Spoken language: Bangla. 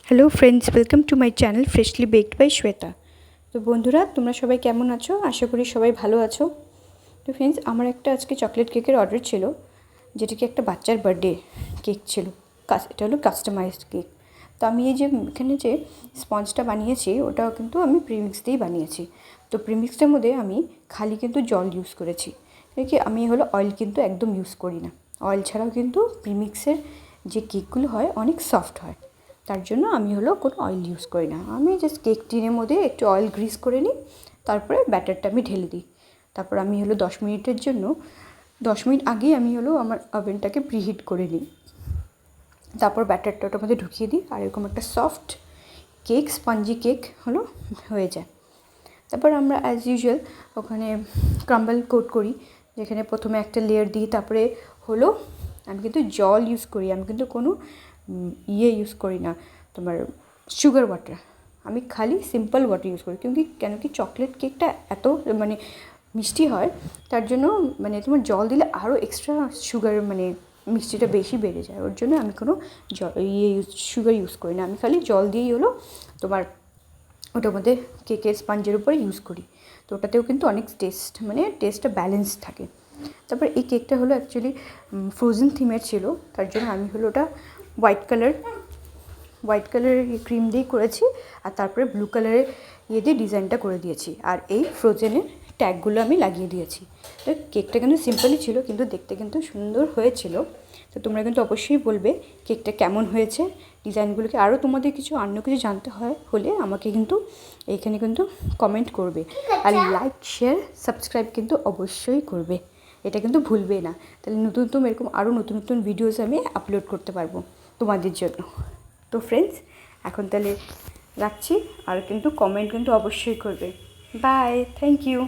Hello friends, welcome to my channel freshly baked by Shweta. তো বন্ধুরা, তোমরা সবাই কেমন আছো? আশা করি সবাই ভালো আছো। তো ফ্রেন্ডস, আমার একটা আজকে চকলেট কেকের অর্ডার ছিল, যেটা কি একটা বাচ্চার বার্থডে কেক ছিল। এটা হলো কাস্টমাইজড কেক। তো আমি এই যে এখানে যে স্পঞ্জটা বানিয়েছি, ওটাও কিন্তু আমি প্রিমিক্স দিয়েই বানিয়েছি। তো প্রিমিক্সটার মধ্যে আমি খালি কিন্তু জল ইউজ করেছি, কি আমি হলো অয়েল কিন্তু একদম ইউজ করি না। অয়েল ছাড়াও কিন্তু প্রিমিক্সের যে কেকগুলো হয় অনেক সফট হয়, তার জন্য আমি হলো কোনো অয়েল ইউজ করি না। আমি জাস্ট কেক টিনের মধ্যে একটু অয়েল গ্রিস করে নিই, তারপরে ব্যাটারটা আমি ঢেলে দিই। তারপর আমি হলো 10 মিনিটের জন্য 10 মিনিট আগেই আমি হলো আমার ওভেনটাকে প্রিহিট করে নিই। তারপর ব্যাটারটা ওটার মধ্যে ঢুকিয়ে দিই, আর এরকম একটা সফট কেক, স্পঞ্জি কেক হলো হয়ে যায়। তারপর আমরা অ্যাজ ইউজুয়াল ওখানে ক্রাম্বল কোট করি, যেখানে প্রথমে একটা লেয়ার দিই, তারপরে হলো আমি কিন্তু জল ইউজ করি, আমি কিন্তু কোনো ইউজ করি না তোমার সুগার ওয়াটার। আমি খালি সিম্পল ওয়াটার ইউজ করি, কেন কি চকলেট কেকটা এত মানে মিষ্টি হয়, তার জন্য মানে তোমার জল দিলে আরও এক্সট্রা সুগার মানে মিষ্টিটা বেশি বেড়ে যায়। ওর জন্য আমি কোনো সুগার ইউজ করি না, আমি খালি জল দিয়েই হলো তোমার ওটার মধ্যে কেকের স্পঞ্জের উপরে ইউজ করি। তো ওটাতেও কিন্তু অনেক টেস্টটা ব্যালেন্স থাকে। তারপর এই কেকটা হলো অ্যাকচুয়ালি ফ্রোজেন থিমের ছিল, তার জন্য আমি হলো ওটা হোয়াইট কালারের ক্রিম দিয়েই করেছি, আর তারপরে ব্লু কালারের দিয়ে ডিজাইনটা করে দিয়েছি, আর এই ফ্রোজেনের ট্যাগগুলো আমি লাগিয়ে দিয়েছি। তো কেকটা কিন্তু সিম্পলই ছিল, কিন্তু দেখতে কিন্তু সুন্দর হয়েছিল। তো তোমরা কিন্তু অবশ্যই বলবে কেকটা কেমন হয়েছে, ডিজাইনগুলোকে আরও তোমাদের অন্য কিছু জানতে হলে আমাকে কিন্তু এইখানে কিন্তু কমেন্ট করবে, আর লাইক শেয়ার সাবস্ক্রাইব কিন্তু অবশ্যই করবে, এটা কিন্তু ভুলবে না। তাহলে নতুন এরকম আরও নতুন ভিডিওস আমি আপলোড করতে পারবো তোমাদের জন্য। তো ফ্রেন্ডস, এখন তাহলে রাখছি, আর কিন্তু কমেন্ট কিন্তু অবশ্যই করবে। Bye, thank you.